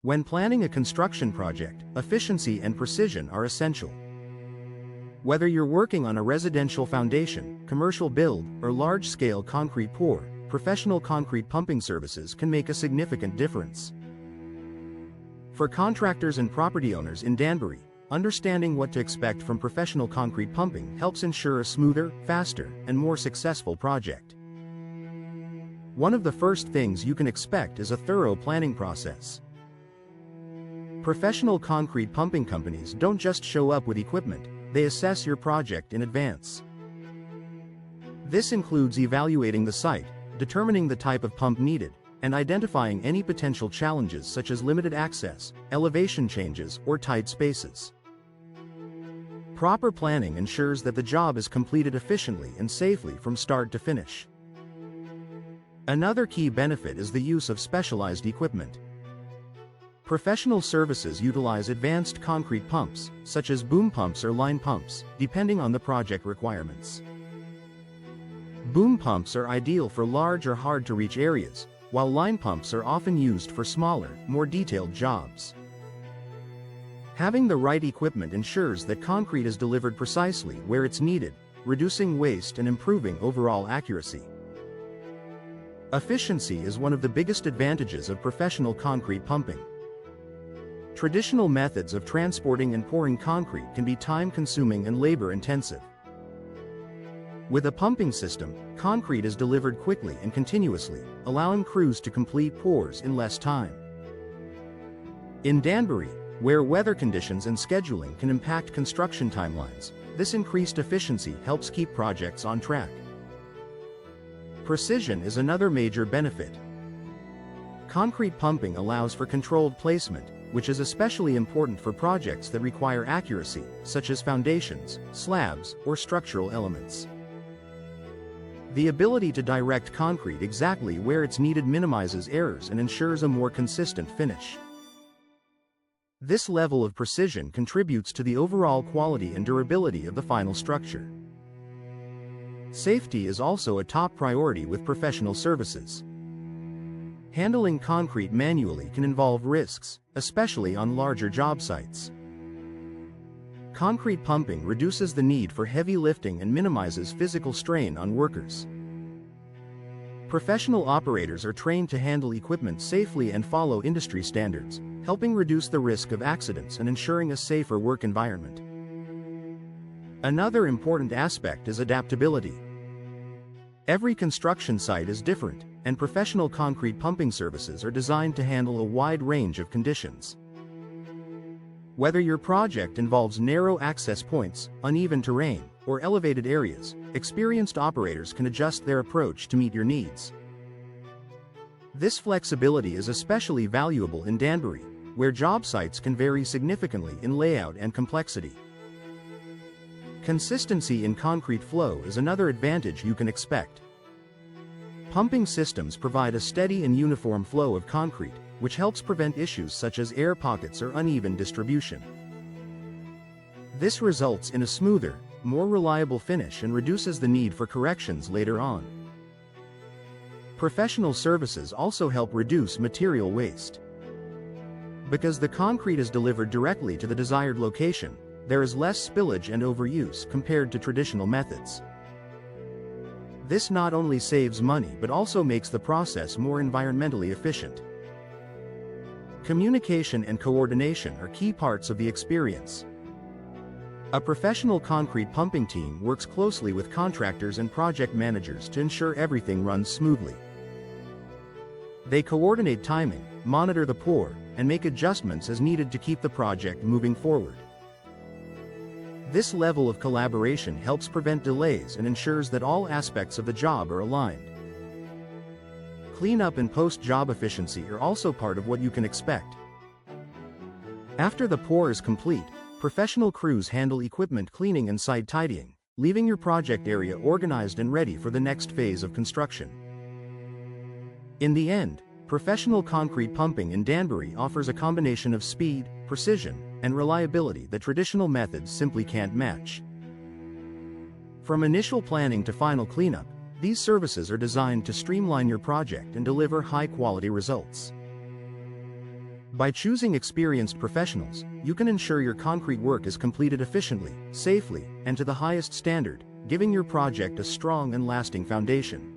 When planning a construction project, efficiency and precision are essential. Whether you're working on a residential foundation, commercial build, or large-scale concrete pour, professional concrete pumping services can make a significant difference. For contractors and property owners in Danbury, understanding what to expect from professional concrete pumping helps ensure a smoother, faster, and more successful project. One of the first things you can expect is a thorough planning process. Professional concrete pumping companies don't just show up with equipment, they assess your project in advance. This includes evaluating the site, determining the type of pump needed, and identifying any potential challenges such as limited access, elevation changes, or tight spaces. Proper planning ensures that the job is completed efficiently and safely from start to finish. Another key benefit is the use of specialized equipment. Professional services utilize advanced concrete pumps, such as boom pumps or line pumps, depending on the project requirements. Boom pumps are ideal for large or hard-to-reach areas, while line pumps are often used for smaller, more detailed jobs. Having the right equipment ensures that concrete is delivered precisely where it's needed, reducing waste and improving overall accuracy. Efficiency is one of the biggest advantages of professional concrete pumping. Traditional methods of transporting and pouring concrete can be time-consuming and labor-intensive. With a pumping system, concrete is delivered quickly and continuously, allowing crews to complete pours in less time. In Danbury, where weather conditions and scheduling can impact construction timelines, this increased efficiency helps keep projects on track. Precision is another major benefit. Concrete pumping allows for controlled placement, which is especially important for projects that require accuracy, such as foundations, slabs, or structural elements. The ability to direct concrete exactly where it's needed minimizes errors and ensures a more consistent finish. This level of precision contributes to the overall quality and durability of the final structure. Safety is also a top priority with professional services. Handling concrete manually can involve risks, especially on larger job sites. Concrete pumping reduces the need for heavy lifting and minimizes physical strain on workers. Professional operators are trained to handle equipment safely and follow industry standards, helping reduce the risk of accidents and ensuring a safer work environment. Another important aspect is adaptability. Every construction site is different, and professional concrete pumping services are designed to handle a wide range of conditions. Whether your project involves narrow access points, uneven terrain, or elevated areas, experienced operators can adjust their approach to meet your needs. This flexibility is especially valuable in Danbury, where job sites can vary significantly in layout and complexity. Consistency in concrete flow is another advantage you can expect. Pumping systems provide a steady and uniform flow of concrete, which helps prevent issues such as air pockets or uneven distribution. This results in a smoother, more reliable finish and reduces the need for corrections later on. Professional services also help reduce material waste. Because the concrete is delivered directly to the desired location, there is less spillage and overuse compared to traditional methods. This not only saves money but also makes the process more environmentally efficient. Communication and coordination are key parts of the experience. A professional concrete pumping team works closely with contractors and project managers to ensure everything runs smoothly. They coordinate timing, monitor the pour, and make adjustments as needed to keep the project moving forward. This level of collaboration helps prevent delays and ensures that all aspects of the job are aligned. Cleanup and post-job efficiency are also part of what you can expect. After the pour is complete, professional crews handle equipment cleaning and site tidying, leaving your project area organized and ready for the next phase of construction. In the end, professional concrete pumping in Danbury offers a combination of speed, precision, and reliability that traditional methods simply can't match. From initial planning to final cleanup, these services are designed to streamline your project and deliver high-quality results. By choosing experienced professionals, you can ensure your concrete work is completed efficiently, safely, and to the highest standard, giving your project a strong and lasting foundation.